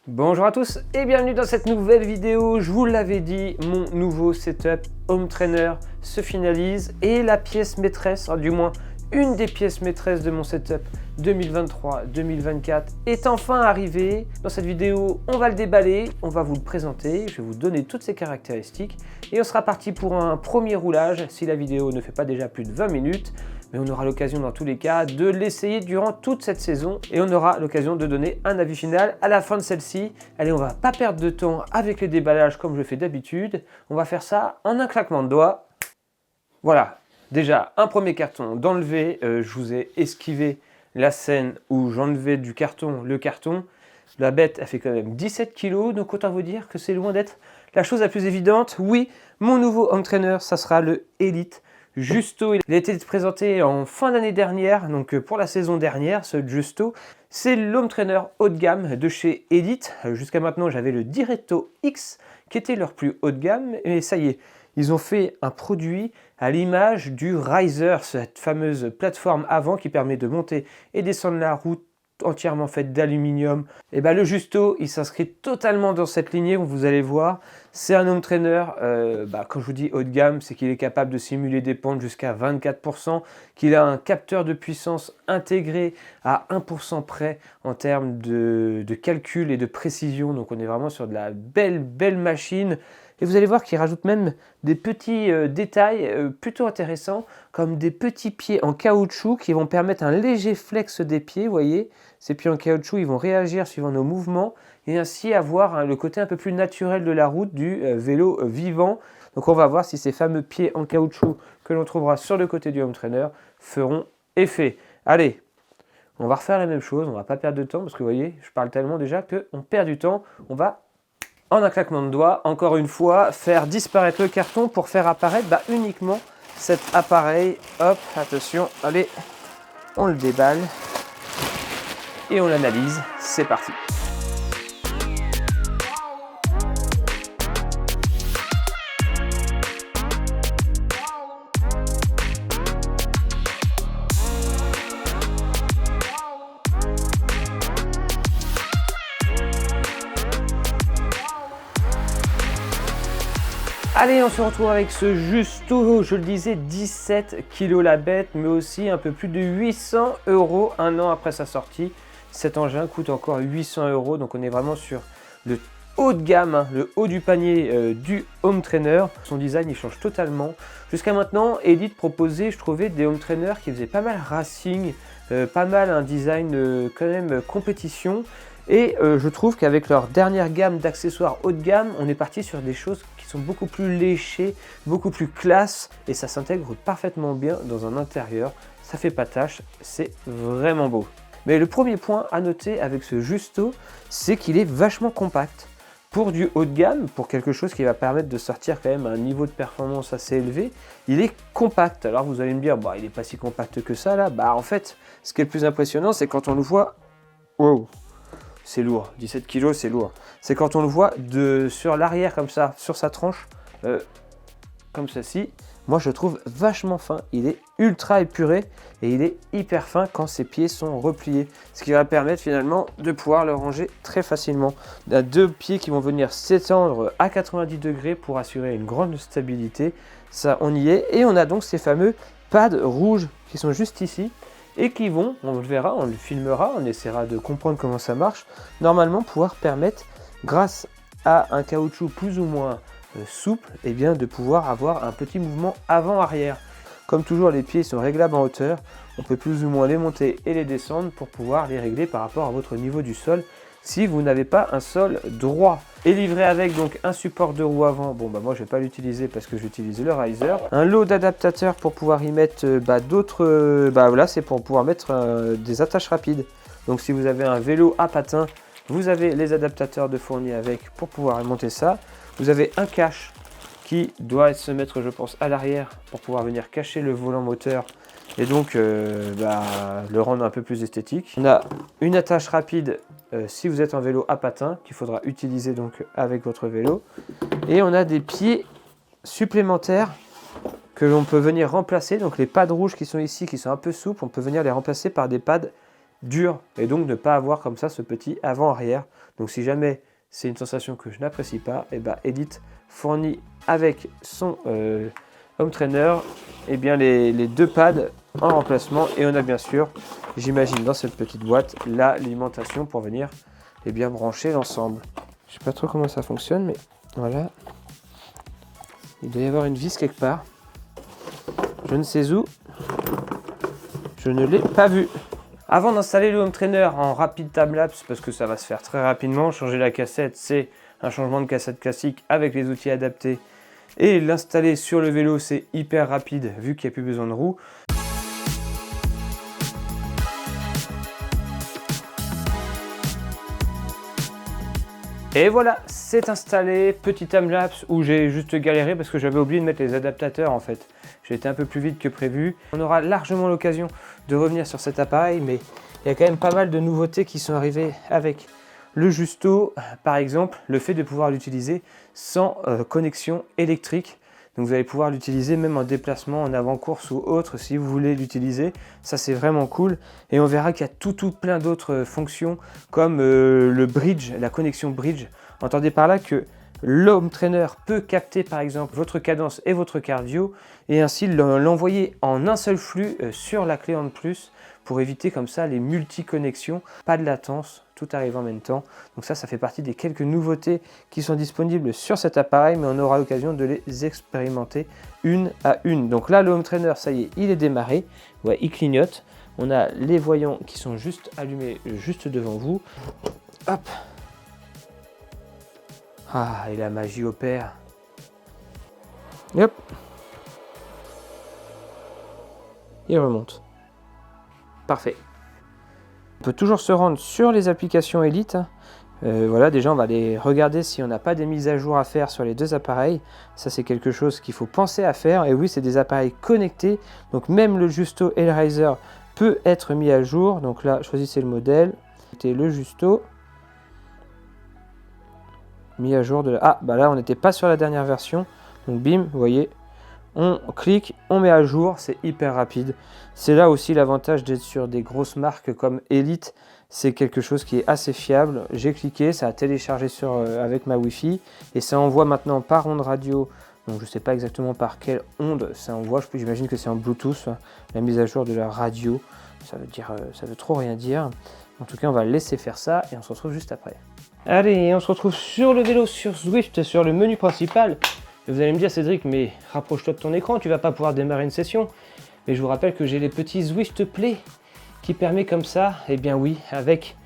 Bonjour à tous et bienvenue dans cette nouvelle vidéo. Je vous l'avais dit, mon nouveau setup home trainer se finalise et la pièce maîtresse, du moins une des pièces maîtresses de mon setup 2023-2024 est enfin arrivée. Dans cette vidéo, on va le déballer, on va vous le présenter, je vais vous donner toutes ses caractéristiques et on sera parti pour un premier roulage si la vidéo ne fait pas déjà plus de 20 minutes. Mais on aura l'occasion dans tous les cas de l'essayer durant toute cette saison et on aura l'occasion de donner un avis final à la fin de celle-ci. Allez, on va pas perdre de temps avec le déballage comme je fais d'habitude. On va faire ça en un claquement de doigts. Voilà, déjà un premier carton d'enlever. Je vous ai esquivé la scène où j'enlevais du carton le carton. La bête, elle fait quand même 17 kg, donc autant vous dire que c'est loin d'être la chose la plus évidente. Oui, mon nouveau home trainer, ça sera le Elite Justo. Il a été présenté en fin d'année dernière, donc pour la saison dernière, ce Justo. C'est l'home trainer haut de gamme de chez Elite. Jusqu'à maintenant, j'avais le Directo X, qui était leur plus haut de gamme, et ça y est, ils ont fait un produit à l'image du Riser, cette fameuse plateforme avant qui permet de monter et descendre la route entièrement faite d'aluminium. Et bien le Justo, il s'inscrit totalement dans cette lignée, vous allez voir. C'est un home trainer, quand je vous dis haut de gamme, c'est qu'il est capable de simuler des pentes jusqu'à 24%, qu'il a un capteur de puissance intégré à 1% près en termes de calcul et de précision. Donc on est vraiment sur de la belle machine. Et vous allez voir qu'il rajoute même des petits détails plutôt intéressants, comme des petits pieds en caoutchouc qui vont permettre un léger flex des pieds, vous voyez. Ces pieds en caoutchouc, ils vont réagir suivant nos mouvements et ainsi avoir le côté un peu plus naturel de la route du vélo vivant. Donc on va voir si ces fameux pieds en caoutchouc que l'on trouvera sur le côté du home trainer feront effet. Allez, on va refaire la même chose, on ne va pas perdre de temps parce que vous voyez, je parle tellement déjà qu'on perd du temps. On va, en un claquement de doigts, encore une fois, faire disparaître le carton pour faire apparaître uniquement cet appareil. Hop, attention, allez, on le déballe et on l'analyse. C'est parti. Allez, on se retrouve avec ce Justo, je le disais, 17 kg la bête, mais aussi un peu plus de 800 € un an après sa sortie. Cet engin coûte encore 800 €, donc on est vraiment sur le haut de gamme, le haut du panier du home trainer. Son design, il change totalement. Jusqu'à maintenant, Elite proposait, je trouvais, des home trainers qui faisaient pas mal racing, pas mal un design quand même compétition. Et je trouve qu'avec leur dernière gamme d'accessoires haut de gamme, on est parti sur des choses qui sont beaucoup plus léchées, beaucoup plus classe, et ça s'intègre parfaitement bien dans un intérieur. Ça fait pas tâche, c'est vraiment beau. Mais le premier point à noter avec ce Justo, c'est qu'il est vachement compact. Pour du haut de gamme, pour quelque chose qui va permettre de sortir quand même à un niveau de performance assez élevé, il est compact. Alors vous allez me dire, il n'est pas si compact que ça là. En fait, ce qui est le plus impressionnant, c'est quand on le voit... Wow, c'est lourd, 17 kg c'est lourd. C'est quand on le voit sur l'arrière comme ça, sur sa tranche, comme ceci. Moi je le trouve vachement fin, il est ultra épuré et il est hyper fin quand ses pieds sont repliés. Ce qui va permettre finalement de pouvoir le ranger très facilement. On a deux pieds qui vont venir s'étendre à 90 degrés pour assurer une grande stabilité. Ça on y est. Et on a donc ces fameux pads rouges qui sont juste ici. Et qui vont, on le verra, on le filmera, on essaiera de comprendre comment ça marche, normalement pouvoir permettre, grâce à un caoutchouc plus ou moins souple, de pouvoir avoir un petit mouvement avant-arrière. Comme toujours, les pieds sont réglables en hauteur, on peut plus ou moins les monter et les descendre pour pouvoir les régler par rapport à votre niveau du sol, si vous n'avez pas un sol droit. Et livré avec donc un support de roue avant, moi je vais pas l'utiliser parce que j'utilise le Riser. Un lot d'adaptateurs pour pouvoir y mettre d'autres, voilà, c'est pour pouvoir mettre des attaches rapides. Donc si vous avez un vélo à patins, vous avez les adaptateurs de fournis avec pour pouvoir monter ça. Vous avez un cache qui doit se mettre, je pense, à l'arrière pour pouvoir venir cacher le volant moteur et donc le rendre un peu plus esthétique. On a une attache rapide si vous êtes en vélo à patins qu'il faudra utiliser donc avec votre vélo, et on a des pieds supplémentaires que l'on peut venir remplacer. Donc les pads rouges qui sont ici, qui sont un peu souples, on peut venir les remplacer par des pads dur et donc ne pas avoir comme ça ce petit avant-arrière. Donc si jamais c'est une sensation que je n'apprécie pas, et ben Elite fournit avec son home trainer et bien les 2 pads en remplacement, et on a bien sûr, j'imagine dans cette petite boîte, l'alimentation pour venir et bien brancher l'ensemble. Je sais pas trop comment ça fonctionne, mais voilà. Il doit y avoir une vis quelque part. Je ne sais où. Je ne l'ai pas vu. Avant d'installer le home trainer en rapide timelapse, parce que ça va se faire très rapidement, changer la cassette, c'est un changement de cassette classique avec les outils adaptés. Et l'installer sur le vélo, c'est hyper rapide vu qu'il n'y a plus besoin de roues. Et voilà, c'est installé, petit timelapse où j'ai juste galéré parce que j'avais oublié de mettre les adaptateurs en fait. J'ai été un peu plus vite que prévu. On aura largement l'occasion de revenir sur cet appareil, mais il y a quand même pas mal de nouveautés qui sont arrivées avec le Justo. Par exemple, le fait de pouvoir l'utiliser sans connexion électrique. Donc vous allez pouvoir l'utiliser même en déplacement, en avant-course ou autre si vous voulez l'utiliser. Ça c'est vraiment cool. Et on verra qu'il y a tout plein d'autres fonctions comme le bridge, la connexion bridge. Entendez par là que l'home trainer peut capter par exemple votre cadence et votre cardio et ainsi l'envoyer en un seul flux sur la clé OnPlus pour éviter comme ça les multi-connexions, pas de latence, tout arrive en même temps. Donc ça fait partie des quelques nouveautés qui sont disponibles sur cet appareil, mais on aura l'occasion de les expérimenter une à une. Donc là, le home trainer, ça y est, il est démarré. Ouais, il clignote. On a les voyants qui sont juste allumés juste devant vous. Hop. Ah, et la magie opère. Et hop. Il remonte. Parfait. On peut toujours se rendre sur les applications Elite. Voilà, déjà on va aller regarder si on n'a pas des mises à jour à faire sur les 2 appareils. Ça c'est quelque chose qu'il faut penser à faire. Et oui, c'est des appareils connectés. Donc même le Justo et le Riser peut être mis à jour. Donc là, choisissez le modèle. C'était le Justo. Mis à jour de la... Ah, bah là on n'était pas sur la dernière version. Donc bim, vous voyez. On clique, on met à jour, c'est hyper rapide. C'est là aussi l'avantage d'être sur des grosses marques comme Elite. C'est quelque chose qui est assez fiable. J'ai cliqué, ça a téléchargé avec ma Wi-Fi et ça envoie maintenant par onde radio. Donc je ne sais pas exactement par quelle onde ça envoie. J'imagine que c'est en Bluetooth, la mise à jour de la radio. Ça veut trop rien dire. En tout cas, on va laisser faire ça et on se retrouve juste après. Allez, on se retrouve sur le vélo, sur Zwift, sur le menu principal. Et vous allez me dire, Cédric, mais rapproche-toi de ton écran, tu vas pas pouvoir démarrer une session. Mais je vous rappelle que j'ai les petits Zwift Play qui permet comme ça, eh bien oui, avec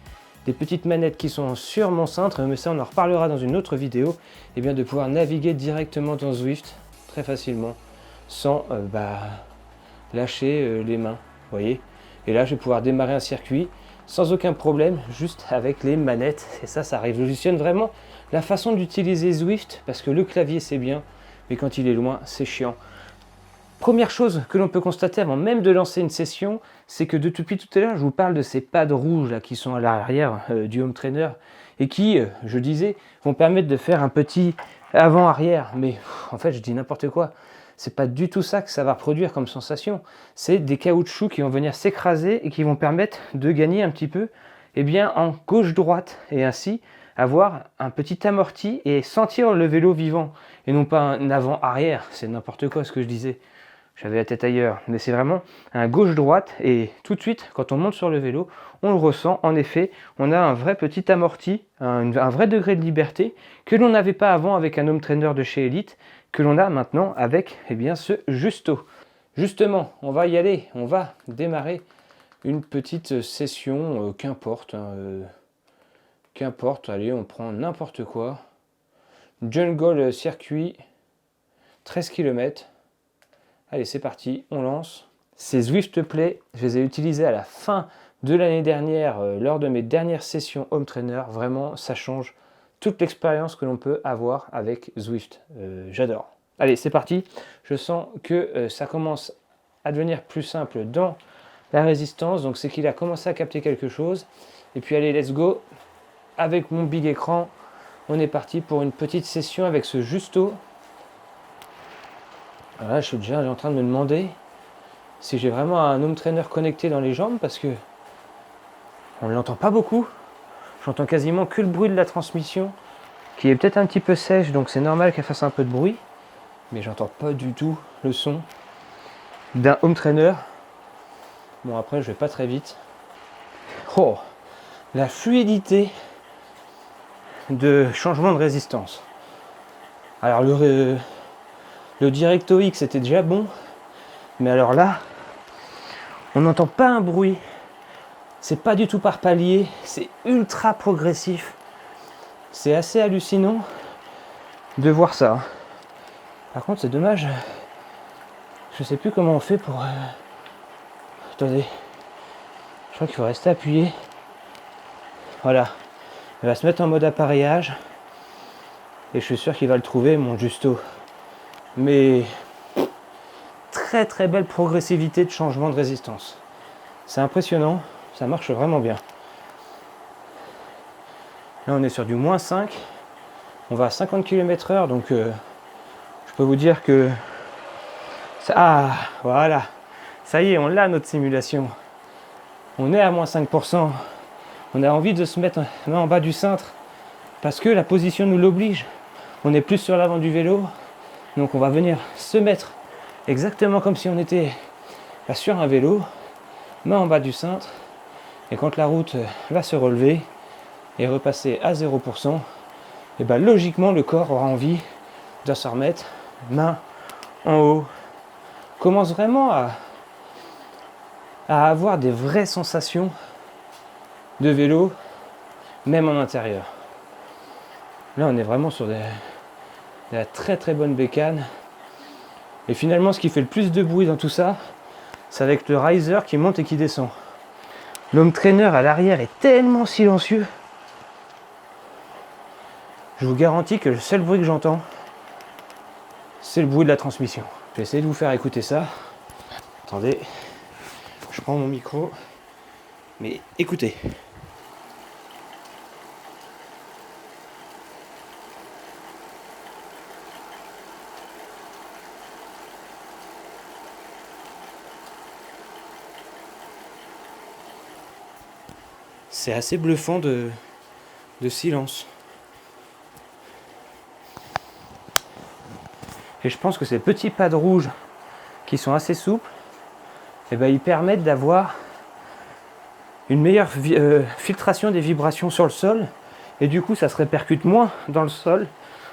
des petites manettes qui sont sur mon cintre, mais ça on en reparlera dans une autre vidéo, eh bien de pouvoir naviguer directement dans Zwift très facilement, sans lâcher les mains, vous voyez. Et là je vais pouvoir démarrer un circuit sans aucun problème, juste avec les manettes. Et ça révolutionne vraiment la façon d'utiliser Zwift, parce que le clavier c'est bien, mais quand il est loin, c'est chiant. Première chose que l'on peut constater avant même de lancer une session, c'est que depuis tout à l'heure, je vous parle de ces pads rouges là, qui sont à l'arrière du home trainer et qui, je disais, vont permettre de faire un petit avant-arrière. Mais en fait, je dis n'importe quoi. C'est pas du tout ça que ça va produire comme sensation. C'est des caoutchoucs qui vont venir s'écraser et qui vont permettre de gagner un petit peu en gauche-droite et ainsi avoir un petit amorti et sentir le vélo vivant et non pas un avant-arrière. C'est n'importe quoi ce que je disais. J'avais la tête ailleurs, mais c'est vraiment un gauche-droite et tout de suite, quand on monte sur le vélo, on le ressent. En effet, on a un vrai petit amorti, un vrai degré de liberté que l'on n'avait pas avant avec un home trainer de chez Elite, que l'on a maintenant avec ce Justo. Justement, on va y aller, on va démarrer une petite session, qu'importe, allez, on prend n'importe quoi. Jungle circuit, 13 km. Allez, c'est parti, on lance. Ces Zwift Play, je les ai utilisés à la fin de l'année dernière, lors de mes dernières sessions home trainer. Vraiment, ça change toute l'expérience que l'on peut avoir avec Zwift. J'adore. Allez, c'est parti. Je sens que ça commence à devenir plus simple dans la résistance. Donc, c'est qu'il a commencé à capter quelque chose. Et puis, allez, let's go. Avec mon big écran, on est parti pour une petite session avec ce Justo. Voilà, je suis déjà en train de me demander si j'ai vraiment un home trainer connecté dans les jambes parce que On ne l'entend pas beaucoup. J'entends quasiment que le bruit de la transmission, qui est peut-être un petit peu sèche, donc c'est normal qu'elle fasse un peu de bruit. Mais j'entends pas du tout le son d'un home trainer. Bon, après, je vais pas très vite. Oh, la fluidité de changement de résistance. Alors, le Directo X était déjà bon, mais alors là, on n'entend pas un bruit. C'est pas du tout par palier, c'est ultra progressif. C'est assez hallucinant de voir ça. Par contre, c'est dommage. Je sais plus comment on fait pour... Attendez. Je crois qu'il faut rester appuyé. Voilà. Il va se mettre en mode appareillage. Et je suis sûr qu'il va le trouver, mon Justo. Mais... très très belle progressivité de changement de résistance. C'est impressionnant. Ça marche vraiment bien. Là, on est sur du moins 5. On va à 50 km/h. Donc, je peux vous dire que... Ah, voilà. Ça y est, on l'a notre simulation. On est à moins 5%. On a envie de se mettre en bas du cintre parce que la position nous l'oblige. On est plus sur l'avant du vélo. Donc on va venir se mettre exactement comme si on était sur un vélo, main en bas du cintre. Et quand la route va se relever et repasser à 0%, et ben logiquement le corps aura envie de se remettre main en haut. Commence vraiment à avoir des vraies sensations de vélo, même en intérieur. Là, on est vraiment sur de la très très bonne bécane. Et finalement, ce qui fait le plus de bruit dans tout ça, c'est avec le riser qui monte et qui descend. L'home trainer à l'arrière est tellement silencieux. Je vous garantis que le seul bruit que j'entends, c'est le bruit de la transmission. Je vais essayer de vous faire écouter ça. Attendez, je prends mon micro. Mais écoutez. C'est assez bluffant de silence. Et je pense que ces petits pads rouges qui sont assez souples, eh ben, ils permettent d'avoir une meilleure filtration des vibrations sur le sol. Et du coup, ça se répercute moins dans le sol,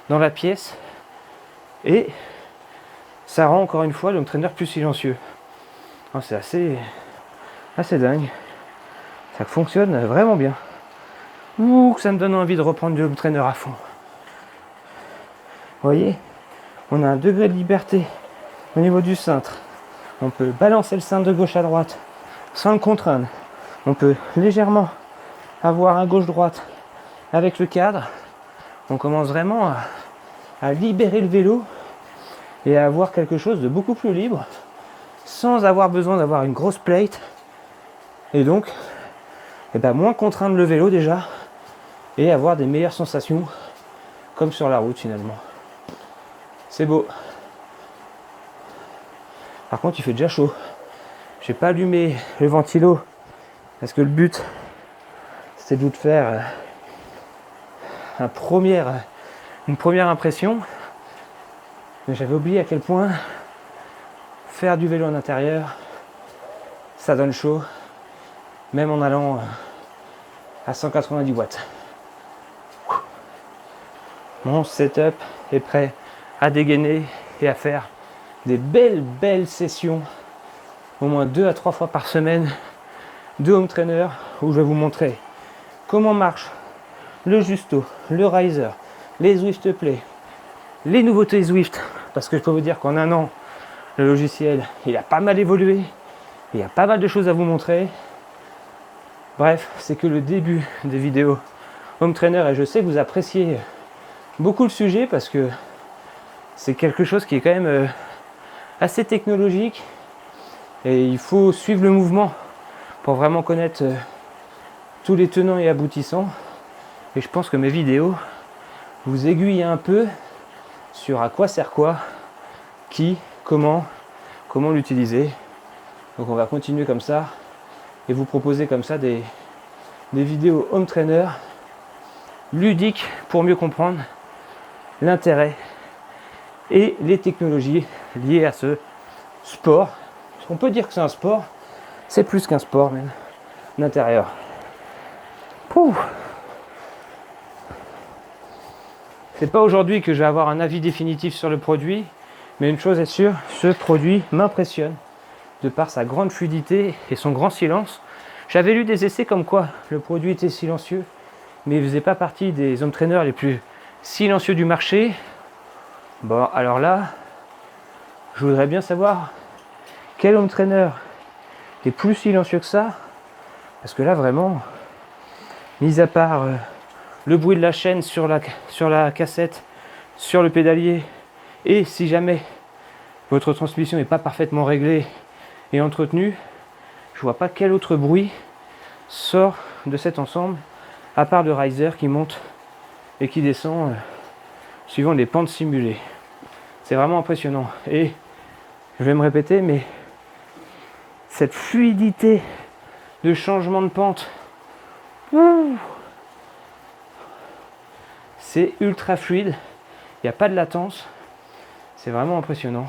dans la pièce. Et ça rend encore une fois l'home trainer plus silencieux. Oh, c'est assez dingue. Ça fonctionne vraiment bien. Ouh, ça me donne envie de reprendre du home trainer à fond. Vous voyez, on a un degré de liberté au niveau du cintre. On peut balancer le cintre de gauche à droite sans le contraindre. On peut légèrement avoir un gauche-droite avec le cadre. On commence vraiment à libérer le vélo et à avoir quelque chose de beaucoup plus libre sans avoir besoin d'avoir une grosse plate. Et donc, moins contraindre le vélo déjà et avoir des meilleures sensations comme sur la route finalement. C'est beau. Par contre, il fait déjà chaud. J'ai pas allumé le ventilo parce que le but c'était de vous faire une première impression. Mais j'avais oublié à quel point faire du vélo en intérieur, ça donne chaud, même en allant à 190 watts. Mon setup est prêt à dégainer et à faire des belles sessions, au moins 2 à 3 fois par semaine, de home trainer, où je vais vous montrer comment marche le Justo, le Riser, les Zwift Play, les nouveautés Zwift, parce que je peux vous dire qu'en un an, le logiciel, il a pas mal évolué, il y a pas mal de choses à vous montrer. Bref, c'est que le début des vidéos home trainer, et je sais que vous appréciez beaucoup le sujet parce que c'est quelque chose qui est quand même assez technologique et il faut suivre le mouvement pour vraiment connaître tous les tenants et aboutissants. Et je pense que mes vidéos vous aiguillent un peu sur à quoi sert quoi, qui, comment l'utiliser. Donc on va continuer comme ça et vous proposer comme ça des des vidéos home trainer ludiques pour mieux comprendre l'intérêt et les technologies liées à ce sport. On peut dire que c'est un sport, c'est plus qu'un sport même, d'intérieur. C'est pas aujourd'hui que je vais avoir un avis définitif sur le produit, mais une chose est sûre, ce produit m'impressionne de par sa grande fluidité et son grand silence. J'avais lu des essais comme quoi le produit était silencieux, mais il ne faisait pas partie des home trainers les plus silencieux du marché. Bon, alors là, je voudrais bien savoir quel home trainer est plus silencieux que ça, parce que là vraiment, mis à part le bruit de la chaîne sur la cassette, sur le pédalier, et si jamais votre transmission n'est pas parfaitement réglée et entretenue, je vois pas quel autre bruit sort de cet ensemble, à part le riser qui monte et qui descend suivant les pentes simulées. C'est vraiment impressionnant. Et je vais me répéter, mais cette fluidité de changement de pente, c'est ultra fluide, il n'y a pas de latence, c'est vraiment impressionnant.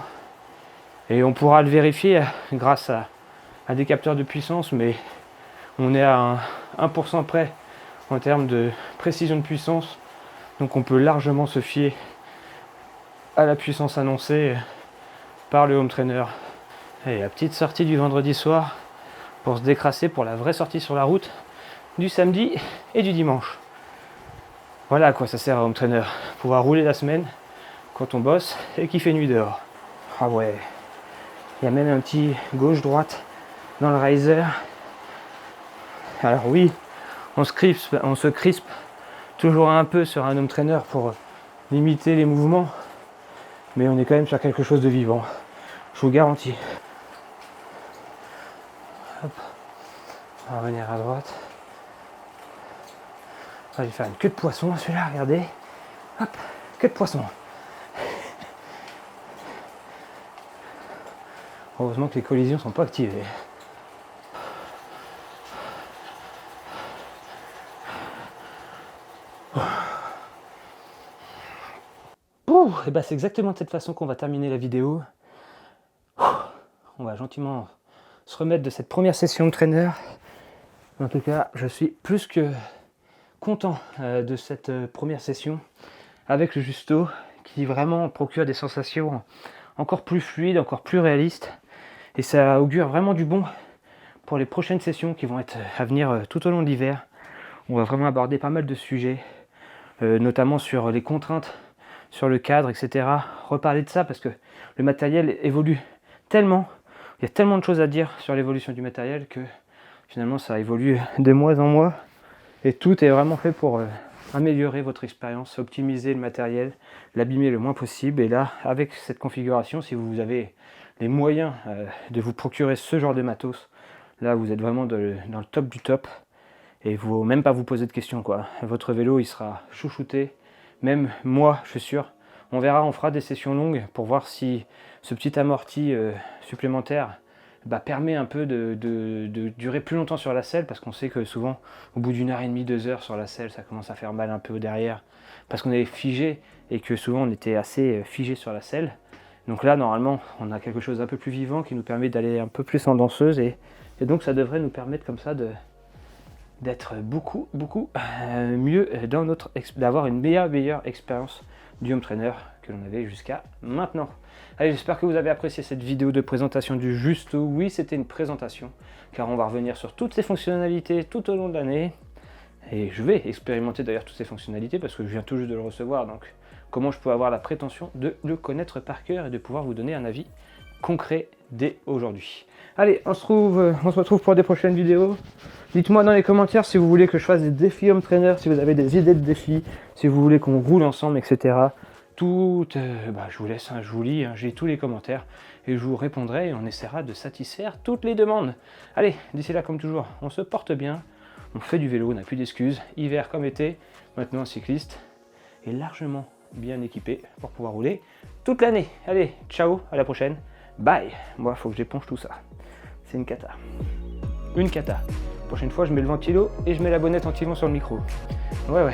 Et on pourra le vérifier grâce à des capteurs de puissance, mais on est à 1% près en termes de précision de puissance, donc on peut largement se fier à la puissance annoncée par le home trainer. Et la petite sortie du vendredi soir pour se décrasser pour la vraie sortie sur la route du samedi et du dimanche. Voilà à quoi ça sert un home trainer, pouvoir rouler la semaine quand on bosse et qu'il fait nuit dehors. Ah ouais, il y a même un petit gauche-droite dans le riser. Alors oui, on se crispe toujours un peu sur un home trainer pour limiter les mouvements, mais on est quand même sur quelque chose de vivant, je vous garantis. Hop. On va revenir à droite. On va faire une queue de poisson celui-là, regardez. Hop, queue de poisson. Heureusement que les collisions ne sont pas activées. Et bah c'est exactement de cette façon qu'on va terminer la vidéo. On va gentiment se remettre de cette première session de trainer. En tout cas, je suis plus que content de cette première session avec le Justo qui vraiment procure des sensations encore plus fluides, encore plus réalistes. Et ça augure vraiment du bon pour les prochaines sessions qui vont être à venir tout au long de l'hiver. On va vraiment aborder pas mal de sujets, notamment sur les contraintes, sur le cadre, etc. Reparler de ça parce que le matériel évolue tellement, il y a tellement de choses à dire sur l'évolution du matériel que finalement ça évolue de mois en mois et tout est vraiment fait pour améliorer votre expérience, optimiser le matériel, l'abîmer le moins possible. Et là, avec cette configuration, si vous avez les moyens de vous procurer ce genre de matos, là vous êtes vraiment dans le top du top et vous même pas vous poser de questions quoi. Votre vélo il sera chouchouté, même moi je suis sûr. On verra, on fera des sessions longues pour voir si ce petit amorti supplémentaire permet un peu de durer plus longtemps sur la selle, parce qu'on sait que souvent au bout d'une heure et demie, 2 heures sur la selle, ça commence à faire mal un peu au derrière, parce qu'on est figé et que souvent on était assez figé sur la selle. Donc là normalement on a quelque chose d'un peu plus vivant qui nous permet d'aller un peu plus en danseuse et donc ça devrait nous permettre comme ça d'être beaucoup mieux d'avoir une meilleure expérience du home trainer que l'on avait jusqu'à maintenant. Allez, j'espère que vous avez apprécié cette vidéo de présentation du Justo. Oui, c'était une présentation, car on va revenir sur toutes ces fonctionnalités tout au long de l'année. Et je vais expérimenter d'ailleurs toutes ces fonctionnalités, parce que je viens tout juste de le recevoir. Donc, comment je peux avoir la prétention de le connaître par cœur et de pouvoir vous donner un avis concret dès aujourd'hui. Allez, on se retrouve pour des prochaines vidéos. Dites-moi dans les commentaires si vous voulez que je fasse des défis home trainer, si vous avez des idées de défis, si vous voulez qu'on roule ensemble, etc. Je vous laisse, je vous lis, j'ai tous les commentaires et je vous répondrai et on essaiera de satisfaire toutes les demandes. Allez, d'ici là, comme toujours, on se porte bien, on fait du vélo, on n'a plus d'excuses, hiver comme été. Maintenant, un cycliste est largement bien équipé pour pouvoir rouler toute l'année. Allez, ciao, à la prochaine, bye. Moi, il faut que j'éponge tout ça, c'est une cata. Une cata. Prochaine fois, je mets le ventilo et je mets la bonnette anti-vent sur le micro. Ouais.